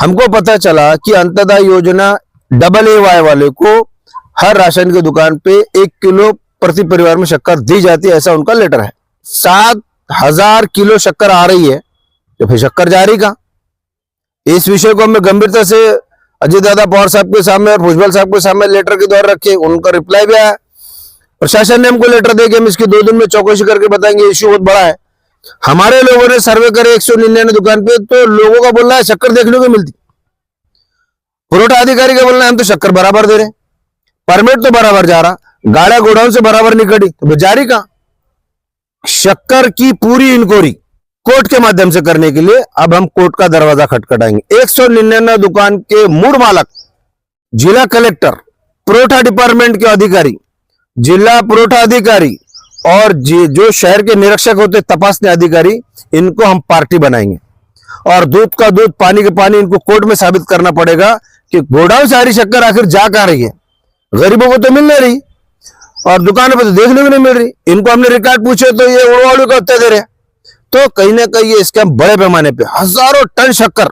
हमको पता चला कि अंत्योदय योजना AA वाले को हर राशन की दुकान पे 1 किलो प्रति परिवार में शक्कर दी जाती है, ऐसा उनका लेटर है। 7,000 किलो शक्कर आ रही है, तो फिर शक्कर जारी का। इस विषय को हमने गंभीरता से अजय दादा पवार साहब के सामने और भुजबल साहब के सामने लेटर के द्वारा रखे, उनका रिप्लाई भी आया। प्रशासन ने हमको लेटर दे कि हम इसकी 2 दिन में चौकसी करके बताएंगे, इश्यू बहुत बड़ा है। हमारे लोगों ने सर्वे करे 199 दुकान पे, तो लोगों का बोलना है शक्कर देखने को मिलती। पुरवठा अधिकारी का बोलना है हम तो शक्कर बराबर दे रहे, परमिट तो बराबर जा रहा, गाड़ा गोडाउन से बराबर निकली, तो जारी का। शक्कर की पूरी इंक्वायरी कोर्ट के माध्यम से करने के लिए अब हम कोर्ट का दरवाजा खटखटाएंगे। 199 दुकान के मूड मालक, जिला कलेक्टर, पुरवठा डिपार्टमेंट के अधिकारी, जिला पुरवठा अधिकारी और जो शहर के निरीक्षक होते तपासने अधिकारी, इनको हम पार्टी बनाएंगे और दूध का दूध पानी का पानी इनको कोर्ट में साबित करना पड़ेगा कि गोडाउन से आ रही शक्कर आखिर जा कहां रही है। गरीबों को तो मिल नहीं रही और दुकानों पर तो देखने को नहीं मिल रही। इनको हमने रिकॉर्ड पूछे तो ये उड़वाड़ू का उत्तर दे रहे। तो कहीं ना कहीं ये स्कैम बड़े पैमाने पे हजारों टन शक्कर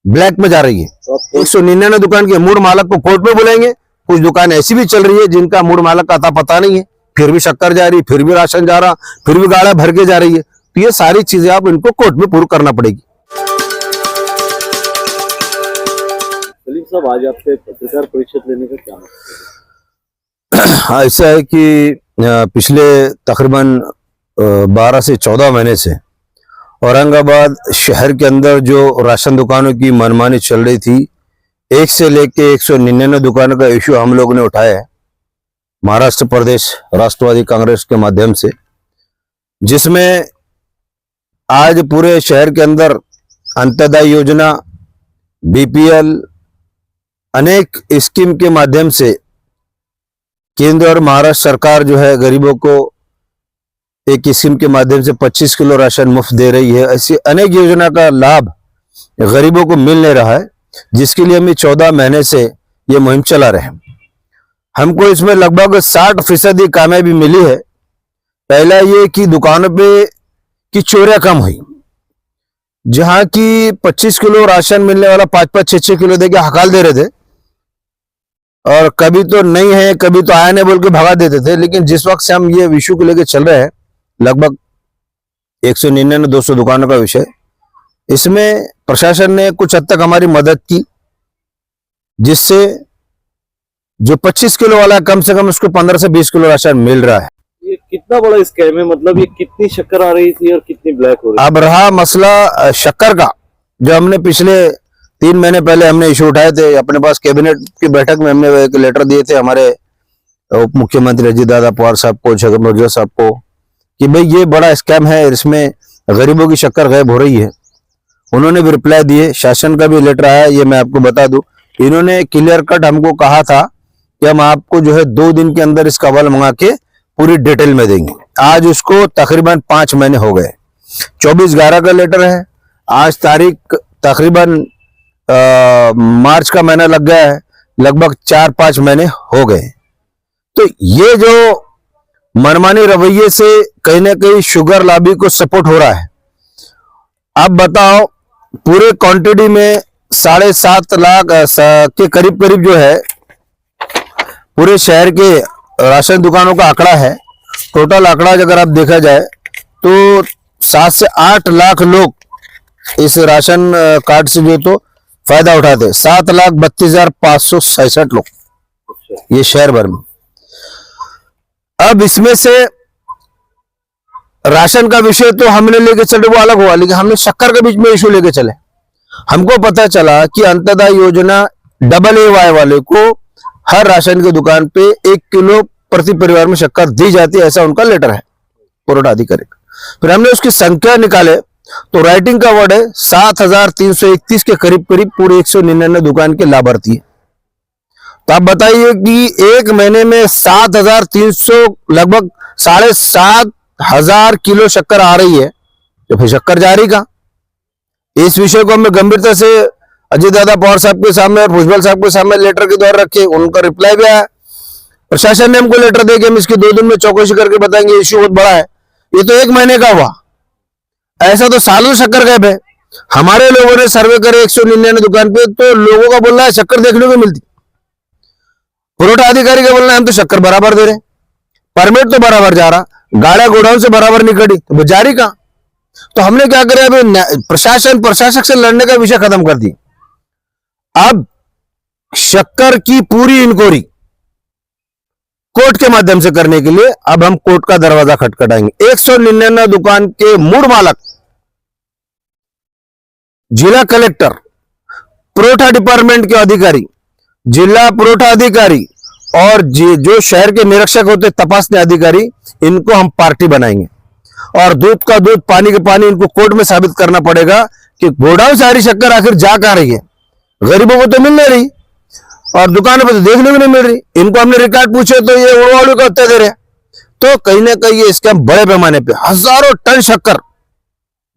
ब्लैक में जा रही है। 199 दुकान के मूड मालक को कोर्ट में बुलाएंगे। कुछ दुकान ऐसी भी चल रही है जिनका मूड मालक का पता नहीं है, फिर भी शक्कर जा रही, फिर भी राशन जा रहा, फिर भी गाड़ा भर के जा रही है। तो ये सारी चीजें आप इनको कोर्ट में प्रूव करना पड़ेगी। सलीम साहब, आज आपसे पत्रकार परिषद लेने का क्या हाँ, ऐसा है कि पिछले तकरीबन 12 से 14 महीने से औरंगाबाद शहर के अंदर जो राशन दुकानों की मनमानी चल रही थी, 1 से लेके 199 दुकानों का इश्यू हम लोगों ने उठाया है महाराष्ट्र प्रदेश राष्ट्रवादी कांग्रेस के माध्यम से, जिसमें आज पूरे शहर के अंदर अंत्योदय योजना, BPL, अनेक स्कीम के माध्यम से केंद्र और महाराष्ट्र सरकार जो है गरीबों को एक स्कीम के माध्यम से 25 किलो राशन मुफ्त दे रही है। ऐसी अनेक योजना का लाभ गरीबों को मिल नहीं रहा है, जिसके लिए हम 14 महीने से ये मुहिम चला रहे हैं। हमको इसमें लगभग 60% कामयाबी मिली है। पहला ये कि दुकानों पे की चोरियां कम हुई, जहां की 25 किलो राशन मिलने वाला 5-5, 6-6 किलो देके हकाल दे रहे थे और कभी तो नहीं है, कभी तो आया नहीं बोल के भगा देते थे। लेकिन जिस वक्त से हम ये विषय को लेकर चल रहे हैं, लगभग 199-200 दुकानों का विषय, इसमें प्रशासन ने कुछ हद तक हमारी मदद की, जिससे जो 25 किलो वाला कम से कम उसको 15 से 20 किलो राशन मिल रहा है। ये कितना बड़ा स्कैम है? मतलब ये कितनी शक्कर आ रही थी और कितनी ब्लैक हो रही? अब रहा मसला शक्कर का, जो हमने पिछले 3 महीने पहले हमने इशू उठाए थे। अपने पास कैबिनेट की बैठक में हमने एक लेटर दिए थे हमारे उप मुख्यमंत्री अजय दादा पवार साहब को, छगन भुजबल साहब को, कि भाई ये बड़ा स्कैम है, इसमें गरीबों की शक्कर गायब हो रही है। उन्होंने भी रिप्लाई दिए, शासन का भी लेटर आया, ये मैं आपको बता दूं। इन्होंने क्लियर कट हमको कहा था कि हम आपको जो है 2 दिन के अंदर इसका हवाला मंगा के पूरी डिटेल में देंगे। आज उसको तकरीबन 5 महीने हो गए। 24/11 का लेटर है, आज तारीख तकरीबन मार्च का महीना लग गया है, लगभग 4-5 महीने हो गए। तो ये जो मनमानी रवैये से कहीं ना कहीं शुगर लॉबी को सपोर्ट हो रहा है। अब बताओ, पूरे क्वांटिटी में 7.5 लाख के करीब जो है पूरे शहर के राशन दुकानों का आंकड़ा है। टोटल आंकड़ा अगर आप देखा जाए तो 7 से 8 लाख लोग इस राशन कार्ड से जो तो फायदा उठाते, 7,32,567 लोग ये शहर भर में। अब इसमें से राशन का विषय तो हमने लेके चले वो अलग हुआ, लेकिन हमने शक्कर के बीच में इशू लेके चले। हमको पता चला कि अंत्योदय योजना AA वाले को हर राशन की दुकान पे 1 किलो प्रति परिवार में शक्कर दी जाती है, ऐसा उनका लेटर है पुरवठा अधिकारी का। फिर हमने उसकी संख्या निकाले तो राइटिंग का वर्ड है 7,331 के करीब पूरे 199 दुकान के लाभार्थी है। तो आप बताइए कि एक महीने में 7,300 लगभग 7,500 किलो शक्कर आ रही है, तो फिर शक्कर जारी का। इस विषय को हमने गंभीरता से अजय दादा पवार साहब के सामने और भुजबल साहब के सामने लेटर के द्वारा रखे, उनका रिप्लाई भी आया। प्रशासन ने हमको लेटर दे के हम इसकी 2 दिन में चौकसी करके बताएंगे, इश्यू बहुत बड़ा है। ये तो 1 महीने का हुआ, ऐसा तो सालों शक्कर गायब है। हमारे लोगों ने सर्वे करे 199 दुकान पे, तो लोगों का बोलना है शक्कर देखने को मिलती। पुरवठा अधिकारी का बोलना है हम तो शक्कर बराबर दे रहे, परमिट तो बराबर जा रहा, गाड़ा गोडाउन से बराबर निकली, तो जारी कहां? तो हमने क्या करे, अभी प्रशासक से लड़ने का विषय खत्म कर दी। अब शक्कर की पूरी इंक्वायरी कोर्ट के माध्यम से करने के लिए अब हम कोर्ट का दरवाजा खटखटाएंगे। 199 दुकान के मूड मालक, जिला कलेक्टर, पुरवठा डिपार्टमेंट के अधिकारी, जिला पुरवठा अधिकारी और जो शहर के निरीक्षक होते तपासने अधिकारी, इनको हम पार्टी बनाएंगे और दूध का दूध पानी का पानी इनको कोर्ट में साबित करना पड़ेगा कि गोडाउन से आ रही शक्कर आखिर जा कहां रही है। गरीबों को तो मिल नहीं रही और दुकानों पर तो देखने को नहीं मिल रही। इनको हमने रिकॉर्ड पूछे तो ये उड़वाड़ू का उत्तर दे रहे। तो कहीं ना कहीं ये स्कैम बड़े पैमाने पे हजारों टन शक्कर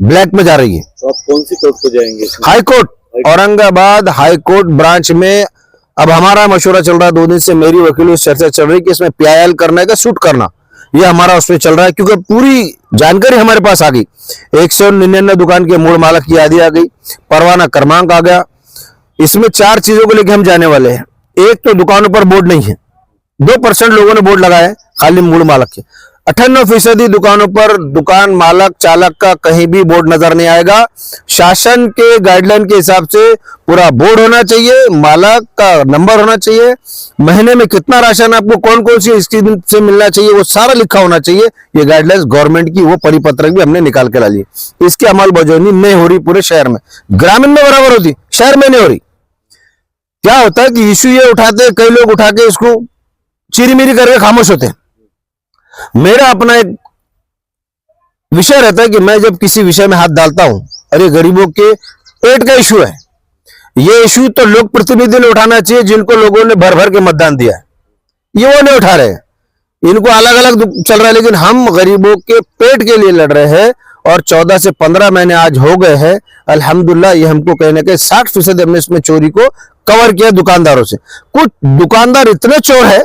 ब्लैक में जा रही है। तो आप कौन सी कोर्ट को जाएंगे? High court, Aurangabad high court branch में अब हमारा मशवरा चल रहा है। 2 दिन से मेरी वकीलों से चर्चा चल रही कि इसमें PIL करना है, शूट करना, ये हमारा उसमें चल रहा है, क्योंकि पूरी जानकारी हमारे पास आ गई। 199 दुकान के मूल मालक की यादी आ गई, परवाना क्रमांक आ गया। इसमें 4 चीजों को लेकर हम जाने वाले हैं। एक तो दुकानों पर बोर्ड नहीं है, 2% लोगों ने बोर्ड लगाया है खाली मूल मालक के। 98% दुकानों पर दुकान मालक चालक का कहीं भी बोर्ड नजर नहीं आएगा। शासन के गाइडलाइन के हिसाब से पूरा बोर्ड होना चाहिए, मालक का नंबर होना चाहिए, महीने में कितना राशन आपको कौन कौन सी स्कीम से मिलना चाहिए वो सारा लिखा होना चाहिए। ये गाइडलाइंस गवर्नमेंट की, वो परिपत्रक भी हमने निकाल के ला लिए। इसकी अमलबजावनी नहीं हो रही पूरे शहर में। ग्रामीण में बराबर होती, शहर में नहीं हो रही। क्या होता है कि इश्यू ये उठाते, कई लोग उठा के इसको चिरीमिरी करके खामोश होते हैं। मेरा अपना एक विषय रहता है कि मैं जब किसी विषय में हाथ डालता हूं, अरे गरीबों के पेट का इशू है, ये इशू तो लोक प्रतिनिधि ने उठाना चाहिए, जिनको लोगों ने भर भर के मतदान दिया है, ये वो नहीं उठा रहे। इनको अलग अलग चल रहा है, लेकिन हम गरीबों के पेट के लिए लड़ रहे हैं। और 14 से 15 महीने आज हो गए हैं, अल्हम्दुलिल्लाह। ये हमको कहने के 60% हमने इसमें चोरी को कवर किया दुकानदारों से। कुछ दुकानदार इतने चोर है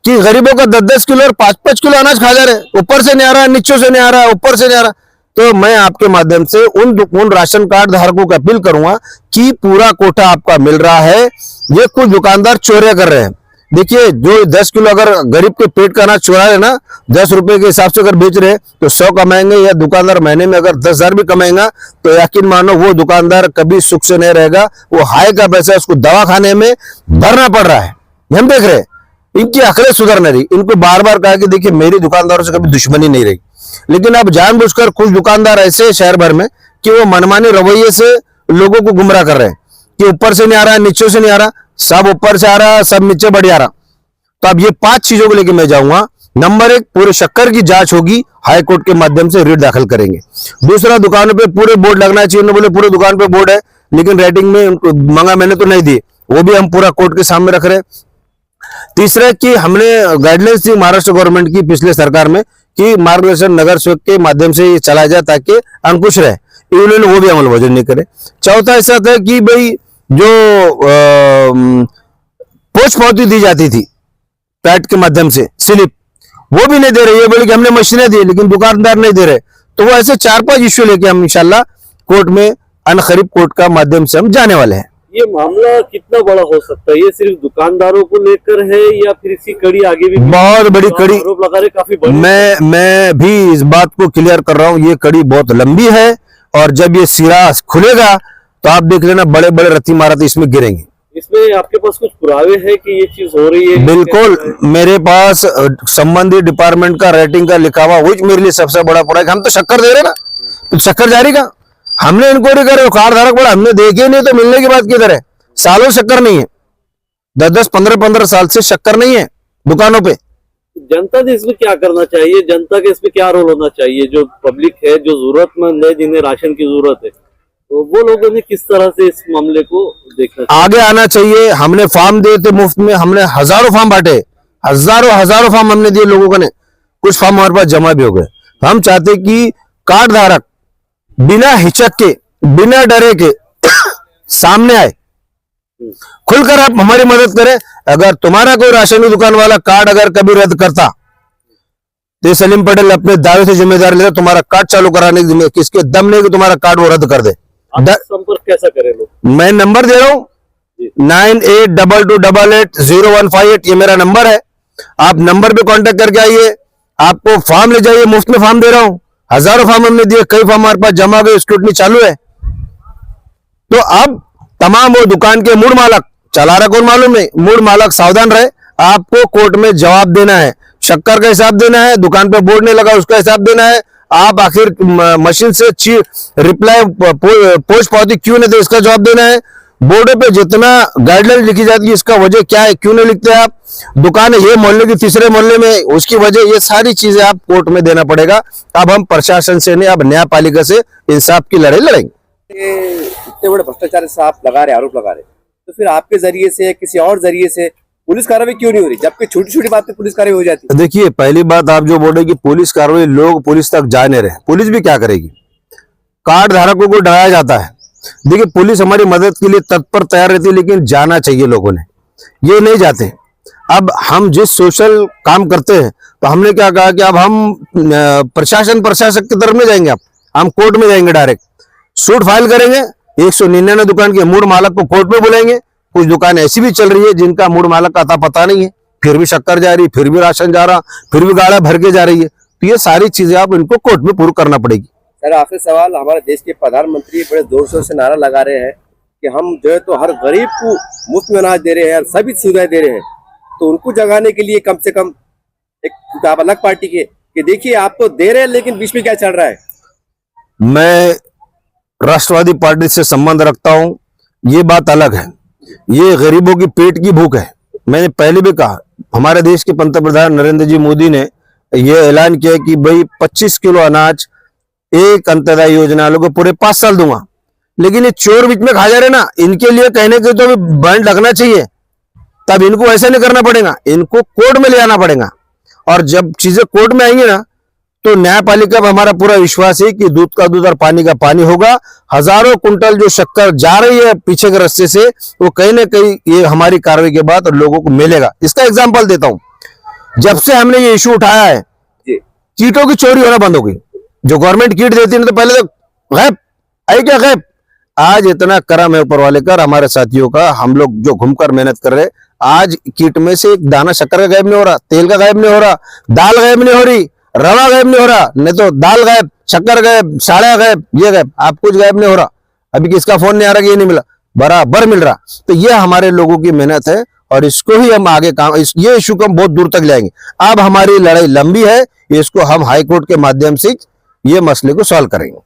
कि गरीबों का 10-10 किलो और 5-5 किलो अनाज खा जा रहे, ऊपर से नहीं आ रहा, नीचे से नहीं आ रहा, ऊपर से नहीं आ रहा। तो मैं आपके माध्यम से उन राशन कार्ड धारकों को अपील करूंगा कि पूरा कोटा आपका मिल रहा है। ये कुछ दुकानदार चोरियां कर रहे हैं। देखिए, जो 10 किलो अगर गरीब के पेट का अनाज चुरा रहे ना, 10 रुपए के हिसाब से अगर बेच रहे तो 100 कमाएंगे। या दुकानदार महीने में अगर 10,000 भी कमाएगा तो यकीन मानो वो दुकानदार कभी सुख से नहीं रहेगा। वो हाय का पैसा उसको दवा खाने में भरना पड़ रहा है। हम देख रहे हैं इनकी अकलें सुधर नहीं रही। इनको बार बार कहा कि देखिए मेरी दुकानदारों से कभी दुश्मनी नहीं रही, लेकिन अब जानबूझकर कुछ दुकानदार ऐसे शहर भर में कि वो मनमानी रवैये से लोगों को गुमराह कर रहे हैं कि ऊपर से नहीं आ रहा, नीचे से नहीं आ रहा, सब ऊपर से आ रहा, सब नीचे बढ़ आ रहा। तो अब ये 5 चीजों को लेकर मैं जाऊंगा। नंबर 1, पूरे शक्कर की जांच होगी, हाई कोर्ट के माध्यम से रिट दाखिल करेंगे। दूसरा, दुकानों पे पूरे बोर्ड लगना चाहिए। उन्होंने बोले पूरे दुकान पे बोर्ड है, लेकिन रेटिंग में उनको मांगा मैंने तो नहीं दिए, वो भी हम पूरा कोर्ट के सामने रख रहे हैं। तीसरा कि हमने गाइडलाइंस दी महाराष्ट्र गवर्नमेंट की पिछले सरकार में कि मार्गदर्शन नगर सेवक के माध्यम से ये चलाया जाए ताकि अंकुश रहे, इन्होंने वो भी अमलबजावनी नहीं करे। चौथा ऐसा था कि भाई जो पोस्ट पावती दी जाती थी पैट के माध्यम से स्लिप, वो भी नहीं दे रहे। ये बोले कि हमने मशीनें दी लेकिन दुकानदार नहीं दे रहे। तो वो ऐसे 4-5 इश्यू लेके हम इंशाल्लाह कोर्ट में अनखरीब कोर्ट का माध्यम से हम जाने वाले हैं। ये मामला कितना बड़ा हो सकता है? ये सिर्फ दुकानदारों को लेकर है या फिर इसकी कड़ी आगे भी बहुत बड़ी कड़ी आरोप लगा रहे, काफी बड़ी। मैं भी इस बात को क्लियर कर रहा हूं, ये कड़ी बहुत लंबी है और जब ये सिरा खुलेगा तो आप देख लेना बड़े बड़े रत्ती इमारती इसमें गिरेंगी। इसमें आपके पास कुछ पुरावे हैं कि ये चीज हो रही है? बिल्कुल, मेरे पास संबंधित डिपार्टमेंट का रेटिंग का लिखा हुआ, वो मेरे लिए सबसे बड़ा पड़ा है। हम तो शक्कर दे रहे ना, तो शक्कर जारी का हमने इंक्वायरी करे, कार्ड धारक बोला हमने देखे नहीं, तो मिलने की बात किधर है? सालों शक्कर नहीं है, 10-10, 15-15 साल से शक्कर नहीं है दुकानों पे। जनता ने इसमें क्या करना चाहिए? जनता के इसमें क्या रोल होना चाहिए? जो पब्लिक है, जो जरूरतमंद है, जिन्हें राशन की जरूरत है, तो वो लोगों ने किस तरह से इस मामले को देखना चाहिए? आगे आना चाहिए। हमने फॉर्म दिए थे मुफ्त में, हमने हजारों फॉर्म बांटे, हजारों फॉर्म हमने दिए लोगों को ने, कुछ फॉर्म हमारे पास जमा भी हो गए। हम चाहते कि कार्ड धारक बिना हिचक के, बिना डरे के सामने आए, खुलकर आप हमारी मदद करें। अगर तुम्हारा कोई राशन की दुकान वाला कार्ड अगर कभी रद्द करता तो ये सलीम पटेल अपने दावे से जिम्मेदारी लेता, तुम्हारा कार्ड चालू कराने की जिम्मेदारी किसके दम नहीं कि तुम्हारा कार्ड वो रद्द कर दे। आप संपर्क कैसा करें लोग? मैं नंबर दे रहा हूँ 9822880158, ये मेरा नंबर है। आप नंबर पे कांटेक्ट करके आइए, आपको फॉर्म ले जाइए, मुफ्त में फॉर्म दे रहा हूं, हजारों फॉर्म हमने दिए, कई फॉर्म हमारे पास जमा गए, स्क्रूटनी चालू है। तो अब तमाम वो दुकान के मूड मालक, चला रहा कौन मालूम नहीं, मूड मालक सावधान रहे, आपको कोर्ट में जवाब देना है, शक्कर का हिसाब देना है, दुकान पे बोर्ड नहीं लगा उसका हिसाब देना है, आप आखिर मशीन से रिप्लाई पोस्ट पावती क्यों नहीं दे इसका जवाब देना है, बोर्ड पे जितना गाइडलाइन लिखी जाती है इसका वजह क्या है, क्यों नहीं लिखते आप, दुकान है ये मोहल्ले की तीसरे मोहल्ले में उसकी वजह, ये सारी चीजें आप कोर्ट में देना पड़ेगा। अब हम प्रशासन से नहीं, अब न्यायपालिका से इंसाफ की लड़ाई लड़ेंगे। इतने बड़े भ्रष्टाचार से आप लगा रहे, आरोप लगा रहे, तो फिर आपके जरिए से किसी और जरिए से पुलिस कार्रवाई क्यों नहीं हो रही, जबकि छोटी छोटी बात पे पुलिस कार्रवाई हो जाती है? देखिए, पहली बात आप जो बोले कि पुलिस कार्रवाई, लोग पुलिस तक जा नहीं रहे, पुलिस भी क्या करेगी, कार्ड धारकों को डराया जाता है। देखिए, पुलिस हमारी मदद के लिए तत्पर तैयार रहती है, लेकिन जाना चाहिए लोगों ने, ये नहीं जाते। अब हम जिस सोशल काम करते हैं, तो हमने क्या कहा कि अब हम प्रशासक की तरफ में जाएंगे, अब हम कोर्ट में जाएंगे, डायरेक्ट सूट फाइल करेंगे, 199 दुकान के मूड मालक को कोर्ट में बुलाएंगे। कुछ दुकान ऐसी भी चल रही है जिनका मूड मालक का अता पता नहीं है, फिर भी शक्कर जा रही, फिर भी राशन जा रहा, फिर भी गाड़ा भर के जा रही है। तो ये सारी चीजें आप इनको कोर्ट में पूरी करना पड़ेगी। सर, आखिरी सवाल, हमारे देश के प्रधानमंत्री बड़े जोर शोर से नारा लगा रहे हैं कि हम जो है तो हर गरीब को मुफ्त में अनाज दे रहे हैं, सभी सुविधाएं दे रहे हैं, तो उनको जगाने के लिए कम से कम एक आप अलग पार्टी के कि देखिए आप तो दे रहे हैं लेकिन बीच में क्या चल रहा है। मैं राष्ट्रवादी पार्टी से संबंध रखता हूं, ये बात अलग है, ये गरीबों की पेट की भूख है। मैंने पहले भी कहा, हमारे देश के पंतप्रधान नरेंद्र जी मोदी ने ये ऐलान किया कि भाई 25 किलो अनाज एक अंत्योदय योजना लोगों पूरे 5 साल दूंगा, लेकिन ये चोर बीच में खा जा रहे ना, इनके लिए कहने के तो बैंड लगना चाहिए, तब इनको ऐसा नहीं करना पड़ेगा, इनको कोर्ट में ले आना पड़ेगा। और जब चीजें कोर्ट में आएंगी ना, तो न्यायपालिका पर हमारा पूरा विश्वास है कि दूध का दूध और पानी का पानी होगा। हजारों कुंटल जो शक्कर जा रही है पीछे के रास्ते से, वो कहीं ना कहीं ये हमारी कार्रवाई के बाद लोगों को मिलेगा। इसका एग्जांपल देता हूं, जब से हमने ये इशू उठाया है, कीटों की चोरी होना बंद हो गई। जो गवर्नमेंट कीट देती है तो पहले तो गैब आई, क्या गैब, आज इतना करम है ऊपर वाले का, हमारे साथियों का, हम लोग जो घूमकर मेहनत कर रहे, आज कीट में से एक दाना शक्कर का गायब नहीं हो रहा, तेल का गायब नहीं हो रहा, दाल गायब नहीं हो रही, रवा गायब नहीं हो रहा, नहीं तो दाल गायब, शक्कर गायब, साड़ा गायब, ये गायब, आप कुछ गायब नहीं हो रहा। अभी किसका फोन नहीं आ रहा कि ये नहीं मिला, बराबर मिल रहा। तो ये हमारे लोगों की मेहनत है और इसको ही हम आगे काम, ये इशू को हम बहुत दूर तक लाएंगे। अब हमारी लड़ाई लंबी है, इसको हम हाईकोर्ट के माध्यम से ये मसले को सॉल्व करेंगे।